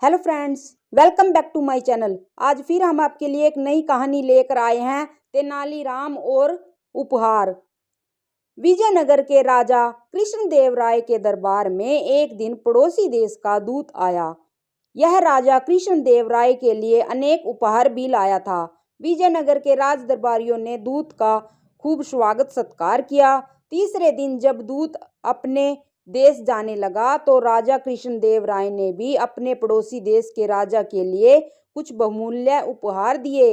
Hello friends, welcome back to my channel. आज फिर हम आपके लिए एक नई कहानी लेकर आए हैं, तेनालीराम और उपहार। विजयनगर के राजा कृष्णदेव राय के दरबार में एक दिन पड़ोसी देश का दूत आया। यह राजा कृष्णदेव राय के लिए अनेक उपहार भी लाया था। विजयनगर के राज दरबारियों ने दूत का खूब स्वागत सत्कार किया। तीसरे दिन जब दूत अपने देश जाने लगा तो राजा कृष्णदेव राय ने भी अपने पड़ोसी देश के राजा के लिए कुछ बहुमूल्य उपहार दिए।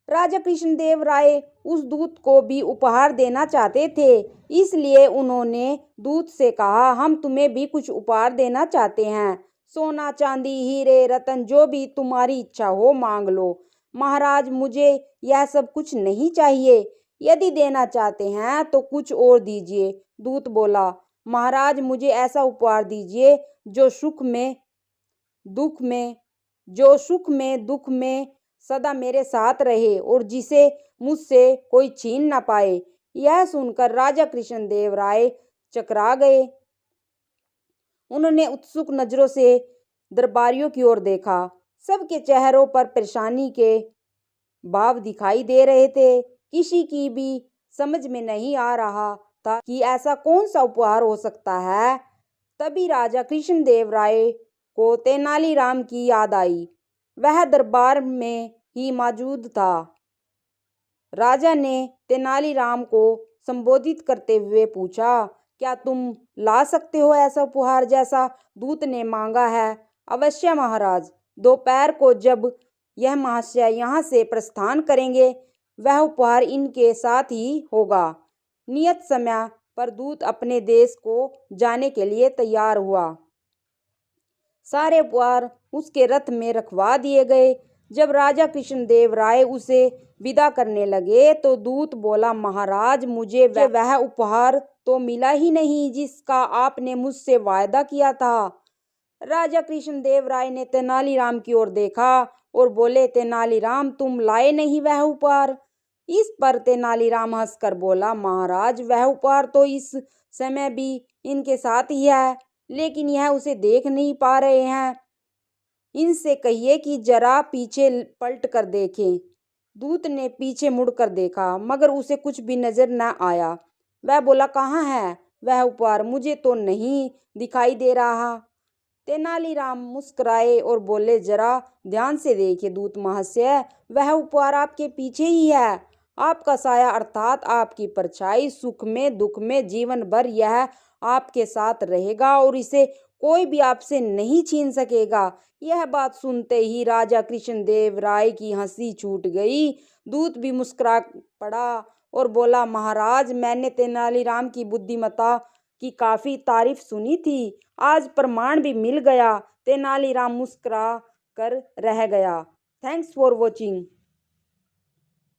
राजा कृष्णदेव राय उस दूत को भी उपहार देना चाहते थे, इसलिए उन्होंने दूत से कहा, हम तुम्हें भी कुछ उपहार देना चाहते हैं। सोना, चांदी, हीरे, रतन, जो भी तुम्हारी इच्छा हो मांग लो। महाराज, मुझे यह सब कुछ नहीं चाहिए। यदि देना चाहते हैं तो कुछ और दीजिए। दूत बोला, महाराज, मुझे ऐसा उपहार दीजिए जो सुख में दुख में सदा मेरे साथ रहे और जिसे मुझसे कोई छीन ना पाए। यह सुनकर राजा कृष्णदेव राय चकरा गए। उन्होंने उत्सुक नजरों से दरबारियों की ओर देखा। सबके चेहरों पर परेशानी के भाव दिखाई दे रहे थे। किसी की भी समझ में नहीं आ रहा था कि ऐसा कौन सा उपहार हो सकता है। तभी राजा कृष्णदेव राय को तेनालीराम की याद आई। वह दरबार में ही मौजूद था। राजा ने तेनालीराम को संबोधित करते हुए पूछा, क्या तुम ला सकते हो ऐसा उपहार जैसा दूत ने मांगा है? अवश्य महाराज। दोपहर को जब यह महाशय यहाँ से प्रस्थान करेंगे, वह उपहार इनके साथ ही होगा। नियत समय पर दूत अपने देश को जाने के लिए तैयार हुआ। सारे उपहार उसके रथ में रखवा दिए गए। जब राजा कृष्णदेव राय उसे विदा करने लगे तो दूत बोला, महाराज, मुझे वह उपहार तो मिला ही नहीं जिसका आपने मुझसे वायदा किया था। राजा कृष्णदेव राय ने तेनालीराम की ओर देखा और बोले, तेनालीराम, तुम लाए नहीं वह उपहार? इस पर तेनालीराम हंसकर बोला, महाराज, वह उपहार तो इस समय भी इनके साथ ही है, लेकिन यह उसे देख नहीं पा रहे हैं। इनसे कहिए कि जरा पीछे पलट कर देखें। दूत ने पीछे मुड़कर देखा, मगर उसे कुछ भी नजर न आया। वह बोला, कहाँ है वह उपहार? मुझे तो नहीं दिखाई दे रहा। तेनालीराम मुस्कुराए और बोले, जरा ध्यान से देखिए दूत महाशय, वह उपहार आपके पीछे ही है। आपका साया अर्थात आपकी परछाई सुख में दुख में जीवन भर यह आपके साथ रहेगा और इसे कोई भी आपसे नहीं छीन सकेगा। यह बात सुनते ही राजा कृष्णदेव राय की हंसी छूट गई। दूत भी मुस्कुरा पड़ा और बोला, महाराज, मैंने तेनालीराम की बुद्धिमत्ता की काफी तारीफ सुनी थी, आज प्रमाण भी मिल गया। तेनालीराम मुस्कुरा कर रह गया। Thanks for watching.